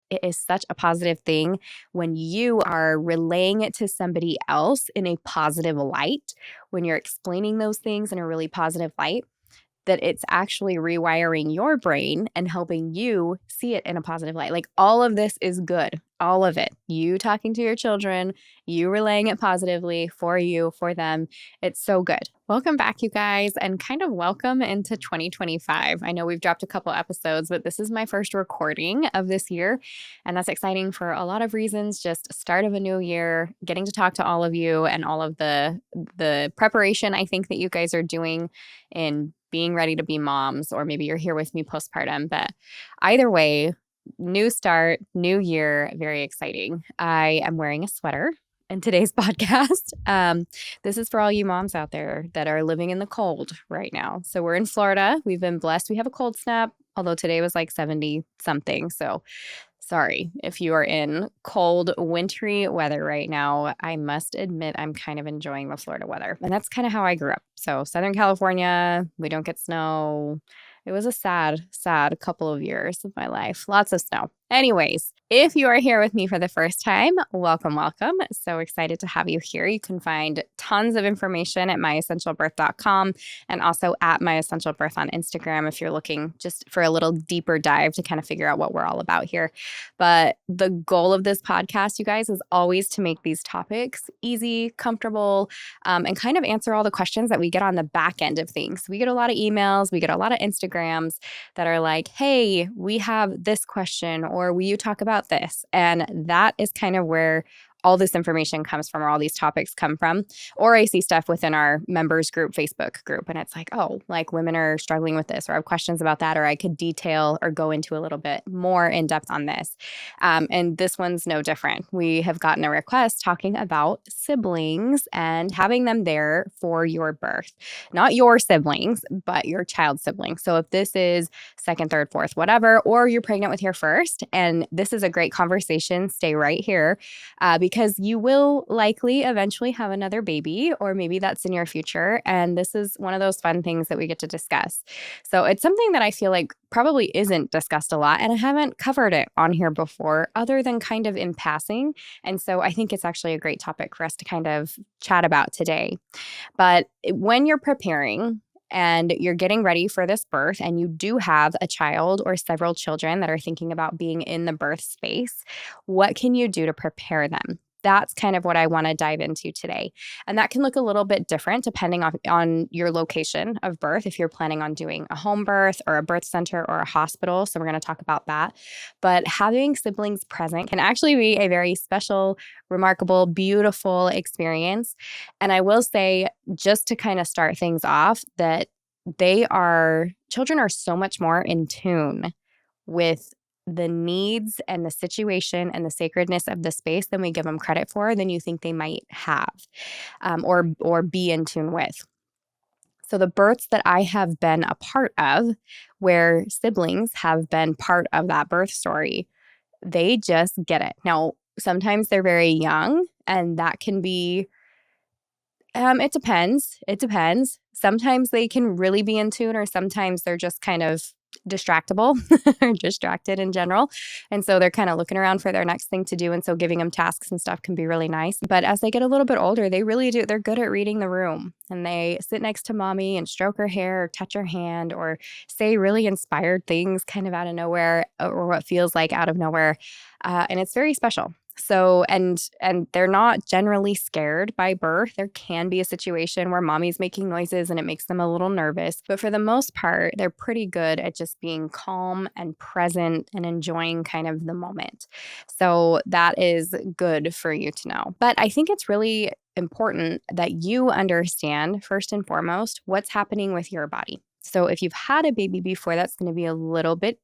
it is such a positive thing when you are relaying it to somebody else in a positive light, when you're explaining those things in a really positive light, that it's actually rewiring your brain and helping you see it in a positive light. Like all of this is good. All of it. You talking to your children, you relaying it positively for you, for them. It's so good. Welcome back, you guys, and kind of welcome into 2025. I know we've dropped a couple episodes, but this is my first recording of this year. And that's exciting for a lot of reasons. Just start of a new year, getting to talk to all of you and all of the preparation I think that you guys are doing in being ready to be moms, or maybe you're here with me postpartum. But either way, new start, new year, very exciting. I am wearing a sweater in today's podcast. This is for all you moms out there that are living in the cold right now. So we're in Florida. We've been blessed. We have a cold snap, although today was like 70 something. So sorry if you are in cold, wintry weather right now. I must admit I'm kind of enjoying the Florida weather. And that's kind of how I grew up. So Southern California, we don't get snow. It was a sad couple of years of my life. Lots of snow. Anyways, if you are here with me for the first time, welcome, welcome. So excited to have you here. You can find tons of information at myessentialbirth.com and also at myessentialbirth on Instagram if you're looking just for a little deeper dive to kind of figure out what we're all about here. But the goal of this podcast, you guys, is always to make these topics easy, comfortable, and kind of answer all the questions that we get on the back end of things. We get a lot of emails, we get a lot of Instagrams that are like, hey, we have this question, or will you talk about this? And that is kind of where all this information comes from, or all these topics come from. Or I see stuff within our members group, Facebook group, and it's like, oh, like women are struggling with this, or I have questions about that, or I could detail or go into a little bit more in depth on this. And this one's no different. We have gotten a request talking about siblings and having them there for your birth. Not your siblings, but your child's siblings. So if this is second, third, fourth, whatever, or you're pregnant with your first, and this is a great conversation, stay right here. Because you will likely eventually have another baby, or maybe that's in your future. And this is one of those fun things that we get to discuss. So it's something that I feel like probably isn't discussed a lot, and I haven't covered it on here before, other than kind of in passing. And so I think it's actually a great topic for us to kind of chat about today. But when you're preparing, and you're getting ready for this birth, and you do have a child or several children that are thinking about being in the birth space, what can you do to prepare them? That's kind of what I want to dive into today. And that can look a little bit different depending on your location of birth, if you're planning on doing a home birth or a birth center or a hospital. So we're going to talk about that. But having siblings present can actually be a very special, remarkable, beautiful experience. And I will say, just to kind of start things off, that children are so much more in tune with the needs and the situation and the sacredness of the space than we give them credit for, than you think they might have, or be in tune with. So the births that I have been a part of, where siblings have been part of that birth story, they just get it. Now, sometimes they're very young, and that can be, it depends. It depends. Sometimes they can really be in tune, or sometimes they're just kind of distractible or distracted in general. And so they're kind of looking around for their next thing to do. And so giving them tasks and stuff can be really nice. But as they get a little bit older, they really do. They're good at reading the room, and they sit next to mommy and stroke her hair or touch her hand or say really inspired things kind of out of nowhere, or what feels like out of nowhere. And it's very special. So, and they're not generally scared by birth. There can be a situation where mommy's making noises and it makes them a little nervous. But for the most part, they're pretty good at just being calm and present and enjoying kind of the moment. So that is good for you to know. But I think it's really important that you understand, first and foremost, what's happening with your body. So if you've had a baby before, that's going to be a little bit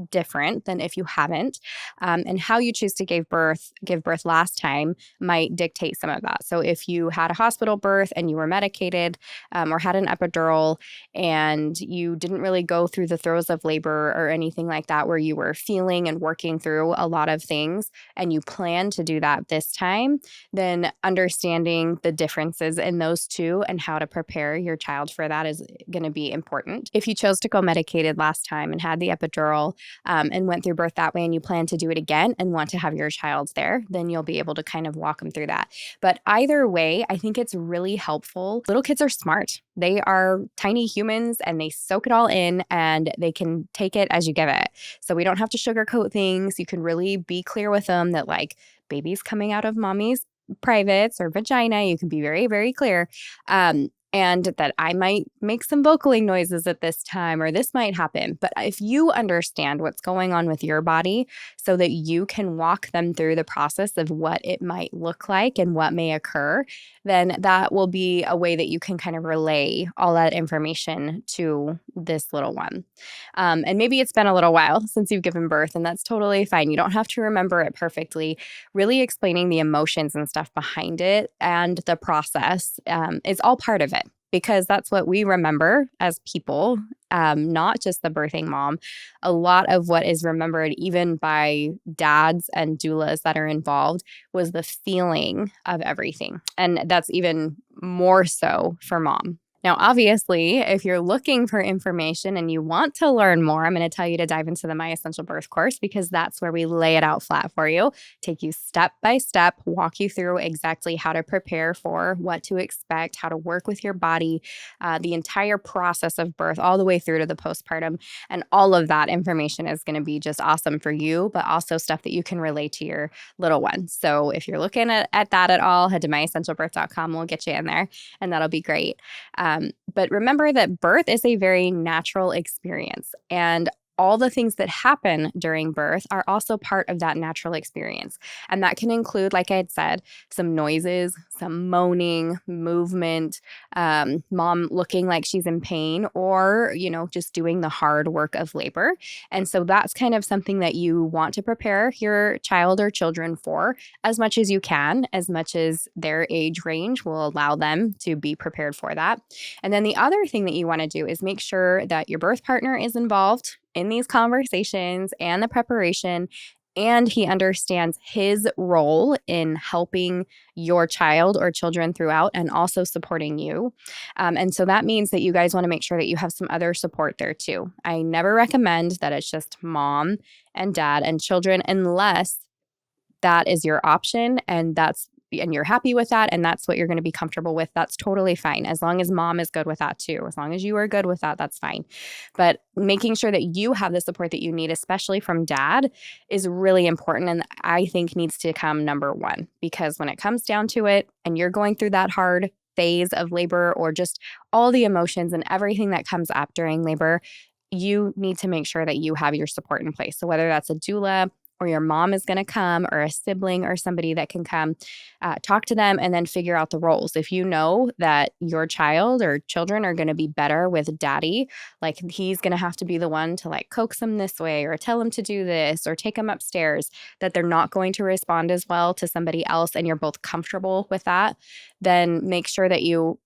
different than if you haven't. And how you choose to give birth last time might dictate some of that. So if you had a hospital birth and you were medicated, or had an epidural, and you didn't really go through the throes of labor or anything like that, where you were feeling and working through a lot of things, and you plan to do that this time, then understanding the differences in those two and how to prepare your child for that is going to be important. If you chose to go medicated last time and had the epidural, well, and went through birth that way and you plan to do it again and want to have your child there, then you'll be able to kind of walk them through that. But either way, I think it's really helpful. Little kids are smart. They are tiny humans and they soak it all in and they can take it as you give it. So we don't have to sugarcoat things. You can really be clear with them that like baby's coming out of mommy's privates or vagina. You can be very, very clear. And that I might make some vocaling noises at this time, or this might happen. But if you understand what's going on with your body so that you can walk them through the process of what it might look like and what may occur, then that will be a way that you can kind of relay all that information to this little one. And maybe it's been a little while since you've given birth, and that's totally fine. You don't have to remember it perfectly. Really explaining the emotions and stuff behind it and the process is all part of it, because that's what we remember as people, not just the birthing mom. A lot of what is remembered, even by dads and doulas that are involved, was the feeling of everything. And that's even more so for mom. Now, obviously, if you're looking for information and you want to learn more, I'm going to tell you to dive into the My Essential Birth course, because that's where we lay it out flat for you, take you step by step, walk you through exactly how to prepare for, what to expect, how to work with your body, the entire process of birth, all the way through to the postpartum. And all of that information is going to be just awesome for you, but also stuff that you can relate to your little one. So if you're looking at that at all, head to myessentialbirth.com. We'll get you in there, and that'll be great. But remember that birth is a very natural experience, and all the things that happen during birth are also part of that natural experience. And that can include, like I had said, some noises, some moaning, movement, mom looking like she's in pain, or, just doing the hard work of labor. And so that's kind of something that you want to prepare your child or children for as much as you can, as much as their age range will allow them to be prepared for that. And then the other thing that you want to do is make sure that your birth partner is involved in these conversations and the preparation, and he understands his role in helping your child or children throughout and also supporting you. And so that means that you guys want to make sure that you have some other support there too. I never recommend that it's just mom and dad and children, unless that is your option and you're happy with that, and that's what you're going to be comfortable with. That's totally fine. As long as mom is good with that too. As long as you are good with that, that's fine. But making sure that you have the support that you need, especially from dad, is really important, and I think needs to come number one. Because when it comes down to it and you're going through that hard phase of labor, or just all the emotions and everything that comes up during labor, you need to make sure that you have your support in place. So whether that's a doula, or your mom is going to come, or a sibling or somebody that can come, talk to them and then figure out the roles. If you know that your child or children are going to be better with daddy, like he's going to have to be the one to like coax them this way, or tell them to do this, or take them upstairs, that they're not going to respond as well to somebody else, and you're both comfortable with that, then make sure that you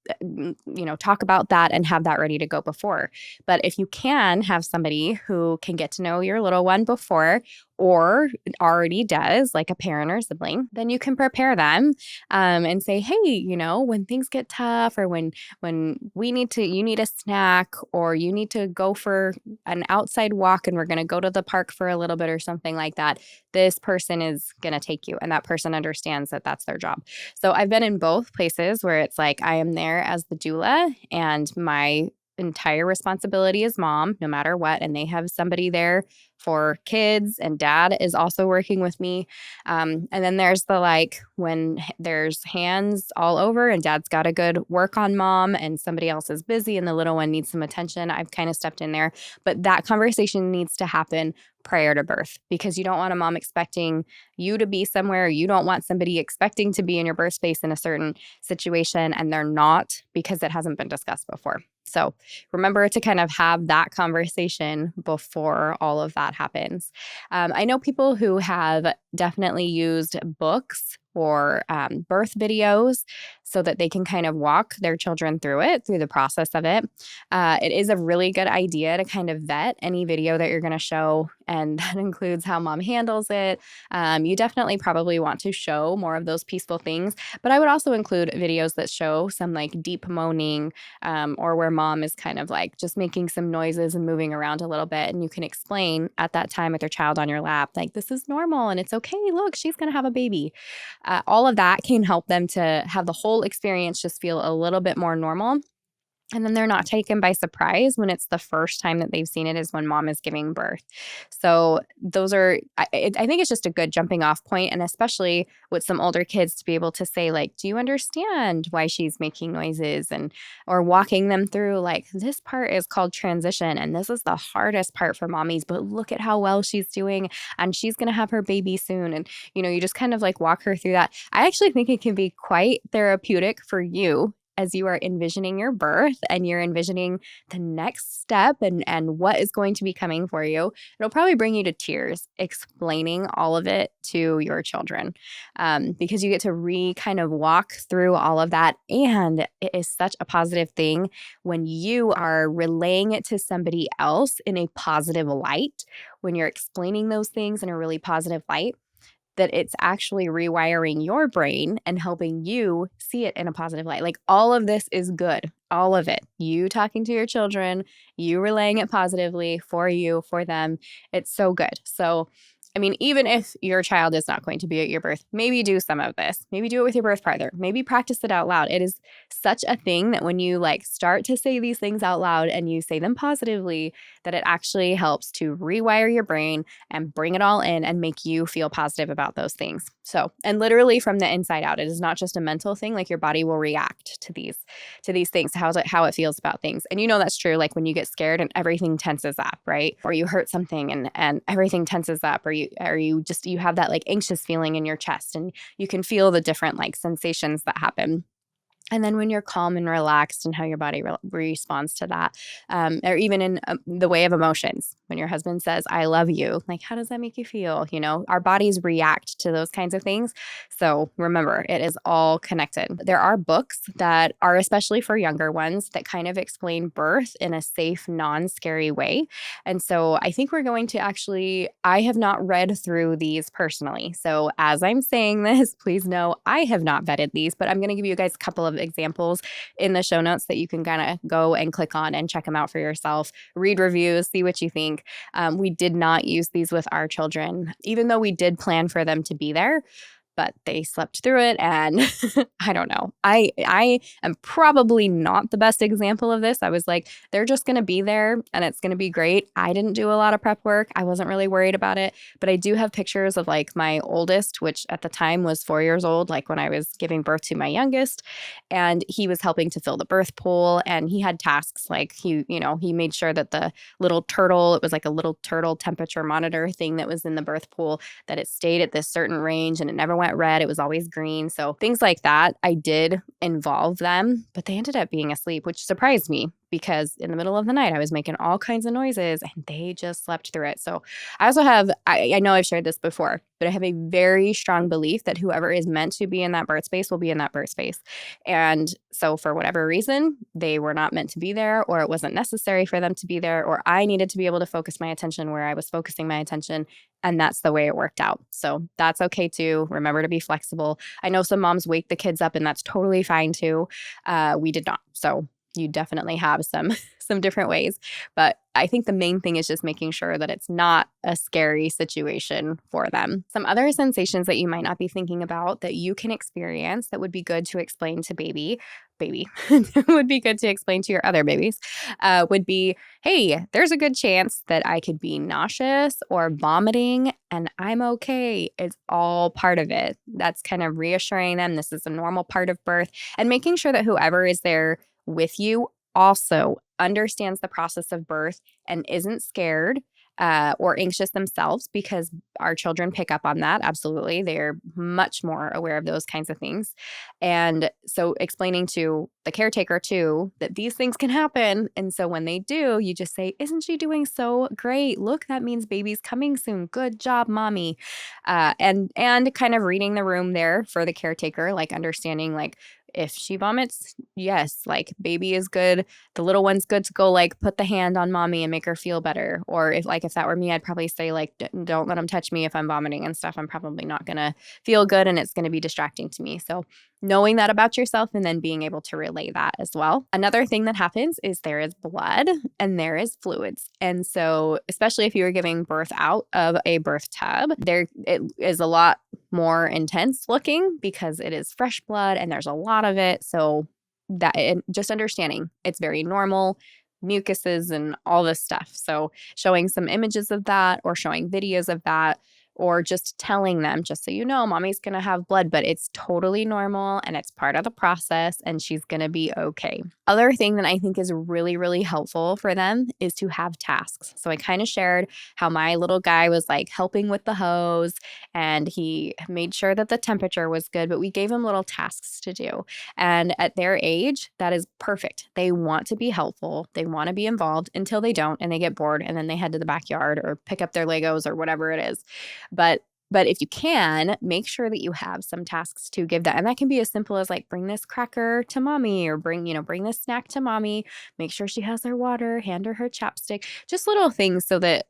talk about that and have that ready to go before. But if you can have somebody who can get to know your little one before, or already does, like a parent or sibling, then you can prepare them and say, hey, when things get tough, or when you need a snack, or you need to go for an outside walk and we're going to go to the park for a little bit or something like that, this person is going to take you, and that person understands that that's their job. So I've been in both places where it's like I am there as the doula and my entire responsibility is mom, no matter what, and they have somebody there for kids, and dad is also working with me. And then there's the when there's hands all over and dad's got a good work on mom and somebody else is busy and the little one needs some attention, I've kind of stepped in there. But that conversation needs to happen prior to birth, because you don't want a mom expecting you to be somewhere. You don't want somebody expecting to be in your birth space in a certain situation and they're not, because it hasn't been discussed before. So remember to kind of have that conversation before all of that happens. I know people who have definitely used books or birth videos so that they can kind of walk their children through it, through the process of it. It is a really good idea to kind of vet any video that you're going to show, and that includes how mom handles it. You definitely probably want to show more of those peaceful things, but I would also include videos that show some like deep moaning, or where mom is kind of like just making some noises and moving around a little bit. And you can explain at that time with your child on your lap, like, this is normal and it's okay. Look, she's going to have a baby. All of that can help them to have the whole experience just feel a little bit more normal. And then they're not taken by surprise when it's the first time that they've seen it is when mom is giving birth. So those are, I think it's just a good jumping off point, and especially with some older kids to be able to say like, do you understand why she's making noises, and or walking them through like, this part is called transition and this is the hardest part for mommies, but look at how well she's doing and she's going to have her baby soon. And you just kind of like walk her through that. I actually think it can be quite therapeutic for you as you are envisioning your birth and you're envisioning the next step and what is going to be coming for you. It'll probably bring you to tears explaining all of it to your children, because you get to kind of walk through all of that. And it is such a positive thing when you are relaying it to somebody else in a positive light, when you're explaining those things in a really positive light, that it's actually rewiring your brain and helping you see it in a positive light. Like, all of this is good. All of it. You talking to your children, you relaying it positively for you, for them. It's so good. So, I mean, even if your child is not going to be at your birth, maybe do some of this. Maybe do it with your birth partner. Maybe practice it out loud. It is such a thing that when you like start to say these things out loud and you say them positively, that it actually helps to rewire your brain and bring it all in and make you feel positive about those things. So, and literally from the inside out, it is not just a mental thing. Like, your body will react to these things, how it feels about things. And that's true. Like when you get scared and everything tenses up, right? Or you hurt something and everything tenses up, or you have that like anxious feeling in your chest, and you can feel the different like sensations that happen. And then when you're calm and relaxed and how your body responds to that, or even in the way of emotions, when your husband says, I love you, like, how does that make you feel? Our bodies react to those kinds of things. So remember, it is all connected. There are books that are especially for younger ones that kind of explain birth in a safe, non-scary way. And so I think we're going to I have not read through these personally. So as I'm saying this, please know I have not vetted these, but I'm going to give you guys a couple of examples in the show notes that you can kind of go and click on and check them out for yourself. Read reviews, see what you think. We did not use these with our children, even though we did plan for them to be there, but they slept through it. And I don't know. I am probably not the best example of this. I was like, they're just going to be there and it's going to be great. I didn't do a lot of prep work. I wasn't really worried about it, but I do have pictures of like my oldest, which at the time was 4 years old, like when I was giving birth to my youngest, and he was helping to fill the birth pool, and he had tasks like he made sure that the little turtle, it was like a little turtle temperature monitor thing that was in the birth pool, that it stayed at this certain range and it never went red. It was always green. So things like that, I did involve them, but they ended up being asleep, which surprised me because in the middle of the night, I was making all kinds of noises and they just slept through it. So I also have, I know I've shared this before, but I have a very strong belief that whoever is meant to be in that birth space will be in that birth space. And so for whatever reason, they were not meant to be there, or it wasn't necessary for them to be there, or I needed to be able to focus my attention where I was focusing my attention. And that's the way it worked out. So that's okay too. Remember to be flexible. I know some moms wake the kids up and that's totally fine too. We did not. So you definitely have some different ways. But I think the main thing is just making sure that it's not a scary situation for them. Some other sensations that you might not be thinking about that you can experience that would be good to explain to baby would be good to explain to your other babies, would be, hey, there's a good chance that I could be nauseous or vomiting and I'm okay. It's all part of it. That's kind of reassuring them this is a normal part of birth, and making sure that whoever is there with you also understands the process of birth and isn't scared, or anxious themselves, because our children pick up on that. Absolutely. They're much more aware of those kinds of things. And so explaining to the caretaker too that these things can happen. And so when they do, you just say, "Isn't she doing so great? Look, that means baby's coming soon. Good job, mommy." And kind of reading the room there for the caretaker, like understanding like if she vomits, yes, like baby is good. The little one's good to go like put the hand on mommy and make her feel better. Or if that were me, I'd probably say like don't let them touch me if I'm vomiting and stuff. I'm probably not gonna feel good and it's gonna be distracting to me. So knowing that about yourself and then being able to relay that as well. Another thing that happens is there is blood and there is fluids. And so, especially if you were giving birth out of a birth tub, there it is a lot more intense looking because it is fresh blood and there's a lot of it. So that and just understanding it's very normal, mucuses and all this stuff. So showing some images of that or showing videos of that or just telling them, just so you know, mommy's going to have blood, but it's totally normal and it's part of the process and she's going to be okay. Other thing that I think is really, really helpful for them is to have tasks. So I kind of shared how my little guy was like helping with the hose and he made sure that the temperature was good, but we gave him little tasks to do. And at their age, that is perfect. They want to be helpful. They want to be involved until they don't and they get bored and then they head to the backyard or pick up their Legos or whatever it is. But if you can, make sure that you have some tasks to give that. And that can be as simple as like bring this cracker to mommy or bring this snack to mommy, make sure she has her water, hand her chapstick, just little things so that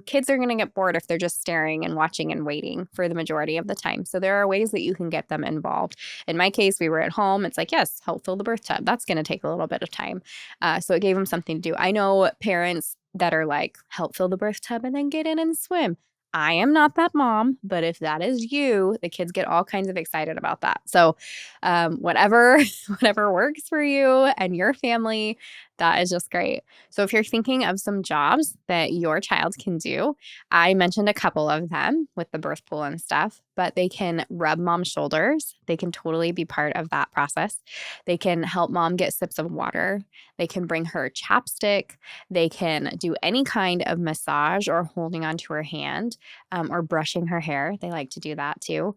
kids are going to get bored if they're just staring and watching and waiting for the majority of the time. So there are ways that you can get them involved. In my case, we were at home. It's like, yes, help fill the birth tub. That's going to take a little bit of time. So it gave them something to do. I know parents that are like, help fill the birth tub and then get in and swim. I am not that mom, but if that is you, the kids get all kinds of excited about that. So whatever works for you and your family, that is just great. So if you're thinking of some jobs that your child can do, I mentioned a couple of them with the birth pool and stuff, but they can rub mom's shoulders. They can totally be part of that process. They can help mom get sips of water. They can bring her chapstick. They can do any kind of massage or holding onto her hand or brushing her hair. They like to do that too.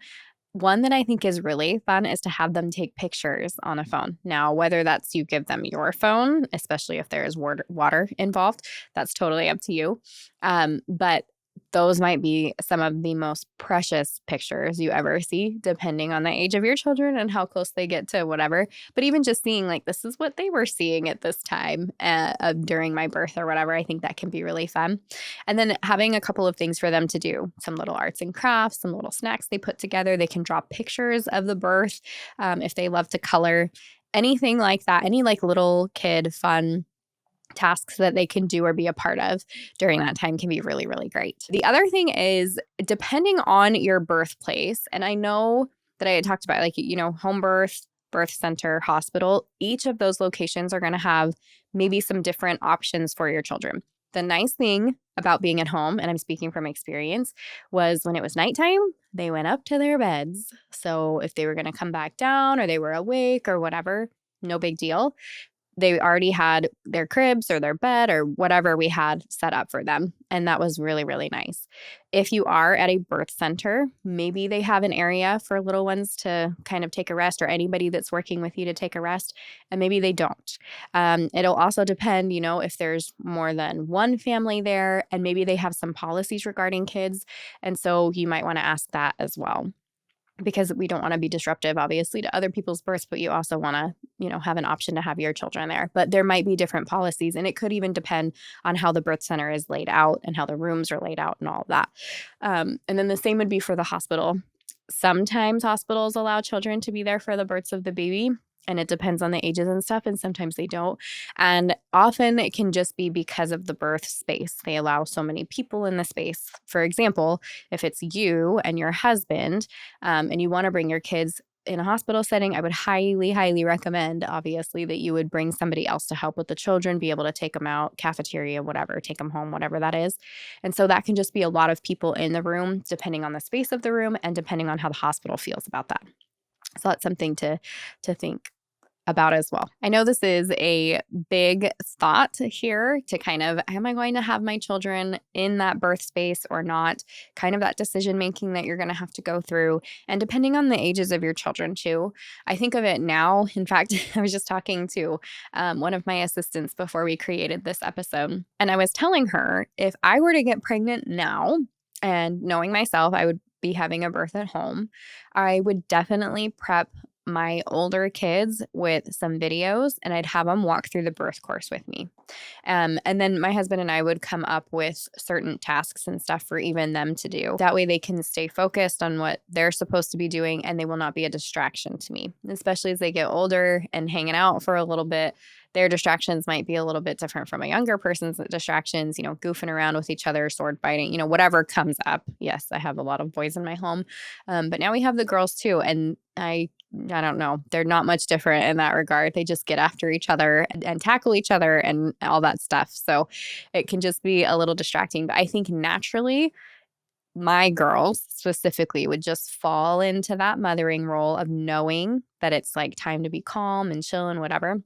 One that I think is really fun is to have them take pictures on a phone. Now, whether that's you give them your phone, especially if there is water involved, that's totally up to you. But those might be some of the most precious pictures you ever see, depending on the age of your children and how close they get to whatever. But even just seeing like, this is what they were seeing at this time during my birth or whatever, I think that can be really fun. And then having a couple of things for them to do, some little arts and crafts, some little snacks they put together. They can draw pictures of the birth if they love to color, anything like that, any like little kid fun tasks that they can do or be a part of during that time can be really, really great. The other thing is depending on your birthplace, and I know that I had talked about like, home birth, birth center, hospital, each of those locations are going to have maybe some different options for your children. The nice thing about being at home, and I'm speaking from experience, was when it was nighttime, they went up to their beds. So if they were going to come back down or they were awake or whatever, no big deal. They already had their cribs or their bed or whatever we had set up for them. And that was really, really nice. If you are at a birth center, maybe they have an area for little ones to kind of take a rest or anybody that's working with you to take a rest. And maybe they don't. It'll also depend, if there's more than one family there and maybe they have some policies regarding kids. And so you might want to ask that as well, because we don't want to be disruptive, obviously, to other people's births, but you also want to, have an option to have your children there. But there might be different policies, and it could even depend on how the birth center is laid out and how the rooms are laid out and all of that. And then the same would be for the hospital. Sometimes hospitals allow children to be there for the births of the baby, and it depends on the ages and stuff, and sometimes they don't. And often it can just be because of the birth space. They allow so many people in the space. For example, if it's you and your husband, and you want to bring your kids in a hospital setting, I would highly, highly recommend, obviously, that you would bring somebody else to help with the children, be able to take them out, cafeteria, whatever, take them home, whatever that is. And so that can just be a lot of people in the room, depending on the space of the room and depending on how the hospital feels about that. So that's something to think about as well. I know this is a big thought here to kind of, am I going to have my children in that birth space or not? Kind of that decision making that you're going to have to go through. And depending on the ages of your children, too. I think of it now. In fact, I was just talking to one of my assistants before we created this episode. And I was telling her if I were to get pregnant now, and knowing myself, I would be having a birth at home, I would definitely prep my older kids with some videos and I'd have them walk through the birth course with me. And then my husband and I would come up with certain tasks and stuff for even them to do. That way they can stay focused on what they're supposed to be doing and they will not be a distraction to me, especially as they get older and hanging out for a little bit. Their distractions might be a little bit different from a younger person's distractions, goofing around with each other, sword fighting, whatever comes up. Yes, I have a lot of boys in my home. But now we have the girls too. And I don't know. They're not much different in that regard. They just get after each other and tackle each other and all that stuff. So it can just be a little distracting. But I think naturally, my girls specifically would just fall into that mothering role of knowing that it's like time to be calm and chill and whatever.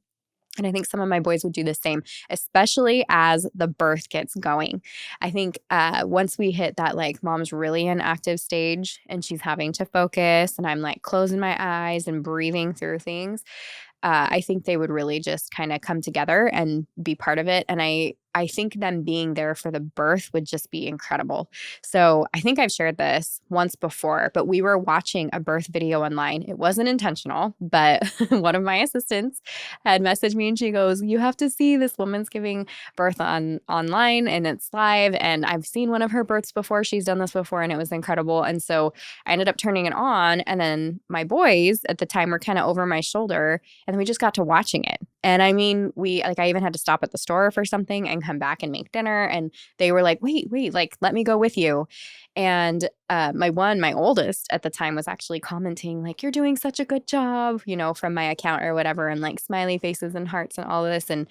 And I think some of my boys would do the same, especially as the birth gets going. I think once we hit that, like, mom's really in active stage and she's having to focus and I'm like closing my eyes and breathing through things, I think they would really just kind of come together and be part of it. And I think them being there for the birth would just be incredible. So I think I've shared this once before, but we were watching a birth video online. It wasn't intentional, but one of my assistants had messaged me and she goes, "You have to see this woman's giving birth online and it's live. And I've seen one of her births before. She's done this before and it was incredible." And so I ended up turning it on. And then my boys at the time were kind of over my shoulder and then we just got to watching it. And I mean, I even had to stop at the store for something and come back and make dinner. And they were like, wait, like, let me go with you. And my oldest at the time was actually commenting like, "You're doing such a good job," from my account or whatever, and like smiley faces and hearts and all of this. And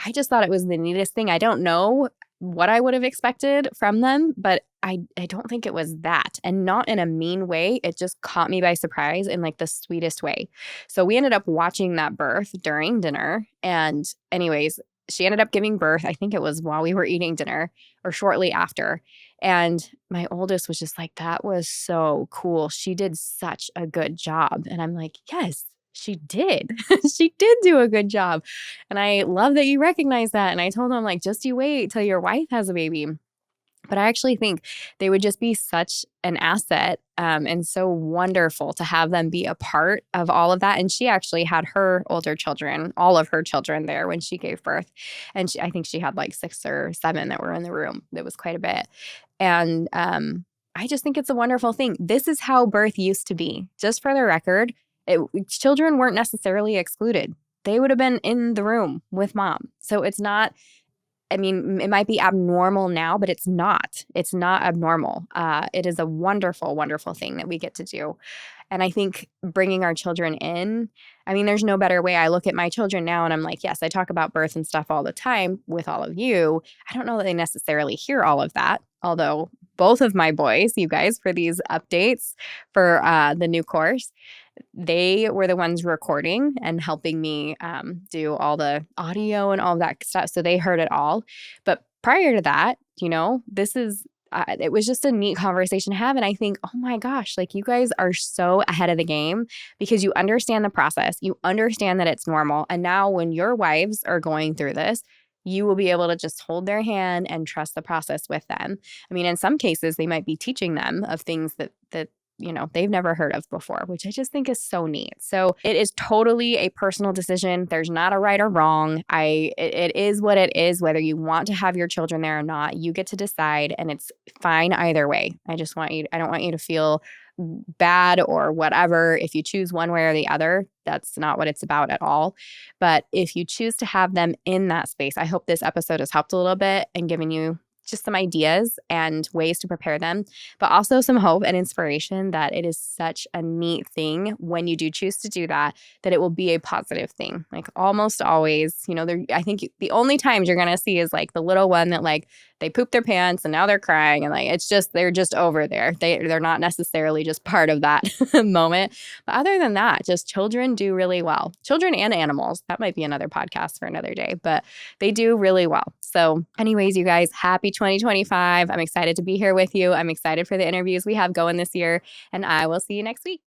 I just thought it was the neatest thing. I don't know what I would have expected from them, but I don't think it was that. And not in a mean way. It just caught me by surprise in like the sweetest way. So we ended up watching that birth during dinner. And anyways, she ended up giving birth. I think it was while we were eating dinner or shortly after. And my oldest was just like, "That was so cool. She did such a good job." And I'm like, yes, she did. She did do a good job. And I love that you recognize that. And I told him, like, just you wait till your wife has a baby. But I actually think they would just be such an asset and so wonderful to have them be a part of all of that. And she actually had her older children, all of her children there when she gave birth. And I think she had like 6 or 7 that were in the room. It was quite a bit. And I just think it's a wonderful thing. This is how birth used to be. Just for the record, children weren't necessarily excluded. They would have been in the room with mom. So it's not, I mean, it might be abnormal now, but it's not. It's not abnormal. It is a wonderful, wonderful thing that we get to do. And I think bringing our children in, I mean, there's no better way. I look at my children now and I'm like, yes, I talk about birth and stuff all the time with all of you. I don't know that they necessarily hear all of that, although both of my boys, you guys, for these updates for the new course, they were the ones recording and helping me do all the audio and all that stuff. So they heard it all. But prior to that, this is, it was just a neat conversation to have. And I think, oh my gosh, like, you guys are so ahead of the game because you understand the process. You understand that it's normal. And now when your wives are going through this, you will be able to just hold their hand and trust the process with them. I mean, in some cases, they might be teaching them of things that they've never heard of before, which I just think is so neat. So it is totally a personal decision. There's not a right or wrong. It is what it is, whether you want to have your children there or not. You get to decide, and it's fine either way. I don't want you to feel bad or whatever if you choose one way or the other. That's not what it's about at all. But if you choose to have them in that space, I hope this episode has helped a little bit and given you just some ideas and ways to prepare them, but also some hope and inspiration that it is such a neat thing when you do choose to do that it will be a positive thing. Like, almost always, I think the only times you're going to see is like the little one that like they poop their pants and now they're crying, and like it's just they're just over there. They're not necessarily just part of that moment. But other than that, just children do really well. Children and animals. That might be another podcast for another day, but they do really well. So, anyways, you guys, happy 2025. I'm excited to be here with you. I'm excited for the interviews we have going this year, and I will see you next week.